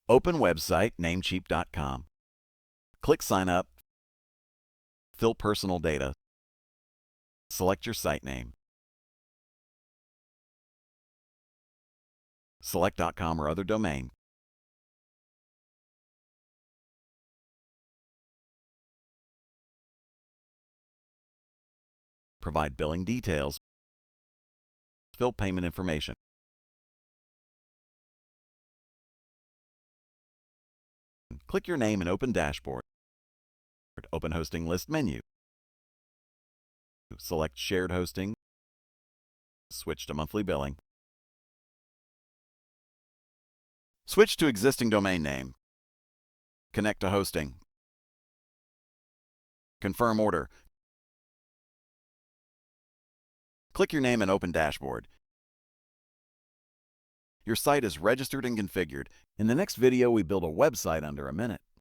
Open website namecheap.com. Click Sign Up. Fill personal data. Select your site name. Select .com or other domain. Provide billing details. Fill payment information. Click your name and open Dashboard. Open Hosting List menu. Select Shared Hosting. Switch to Monthly Billing. Switch to existing domain name. Connect to hosting. Confirm order. Click your name and open Dashboard. Your site is registered and configured. In the next video, we build a website under a minute.